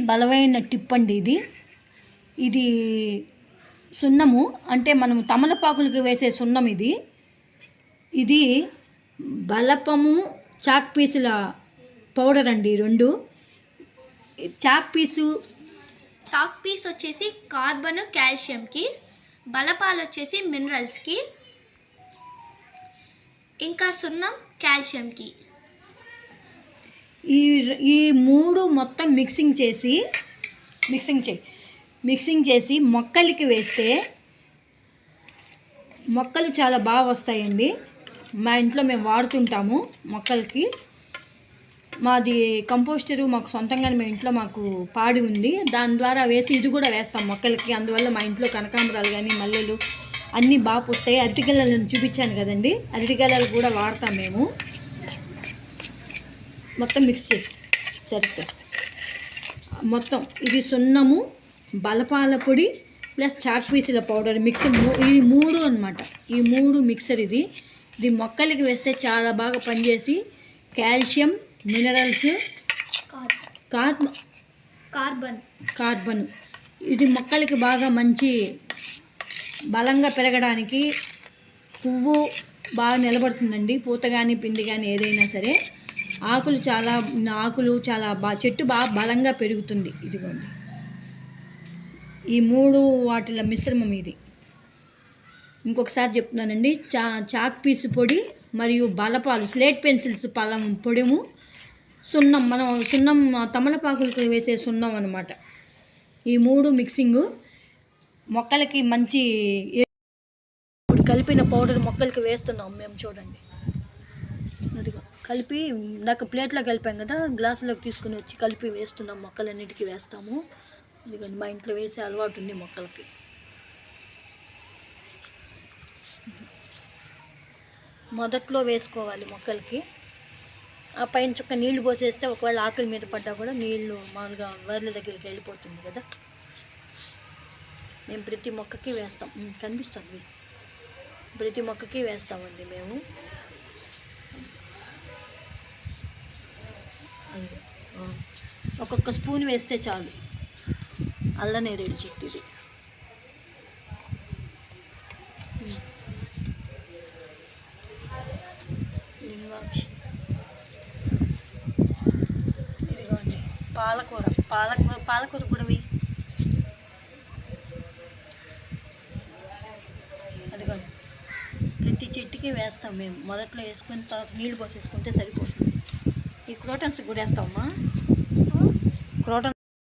బలమైన టిప్ అండి ఇది. ఇది సున్నము అంటే మనం తమలపాకులకు వేసే సున్నం ఇది. ఇది బలపము చాక్ పీసుల పౌడర్ అండి. రెండు చాక్ పీస్ వచ్చేసి కార్బన్ కాల్షియంకి, బలపాలు వచ్చేసి మినరల్స్కి, ఇంకా సున్నం కాల్షియంకి. ఈ మూడు మొత్తం మిక్సింగ్ చేసి మొక్కలకి వేస్తే మొక్కలు చాలా బాగా వస్తాయండి. మా ఇంట్లో మేము వాడుతుంటాము మొక్కలకి. మాది కంపోస్టరు మాకు సొంతంగానే మా ఇంట్లో మాకు పాడి ఉంది. దాని ద్వారా వేసి ఇది కూడా వేస్తాం మొక్కలకి. అందువల్ల మా ఇంట్లో కనకాంబరాలు కానీ మల్లెలు అన్నీ బాగా పూస్తాయి. అరటిగెలలను చూపించాను కదండి, అరటిగెలలు కూడా వాడతాం మేము. మొత్తం మిక్స్ చేసి సరిగ్గా మొత్తం ఇది సున్నము, బలపాల పొడి ప్లస్ చాక్ పీసుల పౌడర్ మిక్స్, ఇది మూడు అన్నమాట. ఈ మూడు మిక్సర్ ఇది మొక్కలకి వేస్తే చాలా బాగా పనిచేసి కాల్షియం, మినరల్స్, కార్బన్ ఇది మొక్కలకి బాగా మంచి బలంగా పెరగడానికి, పువ్వు బాగా నిలబడుతుందండి. పూత కానీ పిండి కానీ ఏదైనా సరే ఆకులు చాలా చెట్టు బాగా బలంగా పెరుగుతుంది. ఇదిగోండి ఈ మూడు వాటిల మిశ్రమం ఇది. ఇంకొకసారి చెప్తున్నానండి, చాక్ పీసు పొడి మరియు బలపాలు, స్లేట్ పెన్సిల్స్ పొడిము, సున్నం, సున్నం తమలపాకులకు వేసే సున్నం అన్నమాట. ఈ మూడు మిక్సింగు మొక్కలకి మంచి కలిపిన పౌడర్ మొక్కలకి వేస్తున్నాం మేము. చూడండి అదిగో కలిపి నాకు ప్లేట్లో కలిపాం కదా, గ్లాసులోకి తీసుకుని వచ్చి కలిపి వేస్తున్నాం. మొక్కలన్నిటికీ వేస్తాము. ఇదిగోండి మా ఇంట్లో వేసే అలవాటు ఉంది మొక్కలకి. మొదట్లో వేసుకోవాలి మొక్కలకి. ఆ పైన చుక్క నీళ్లు పోసేస్తే ఒకవేళ ఆకుల మీద పడ్డా కూడా నీళ్లు మామూలుగా వేర్ల దగ్గరికి వెళ్ళిపోతుంది కదా. మేము ప్రతి మొక్కకి వేస్తాం. కనిపిస్తుంది, ప్రతి మొక్కకి వేస్తామండి మేము. ఒక్కొక్క స్పూన్ వేస్తే చాలు. అల్లనేరేడు చెట్టు ఇది. ఇదిగోండి పాలకూర కూడా అదిగోండి ప్రతి చెట్టుకి వేస్తాం మేము. మొదట్లో వేసుకుని తర్వాత నీళ్ళు పోసేసుకుంటే సరిపోతుంది. ఈ క్రోటన్స్ కూడా వేస్తామమ్మా. క్రోటన్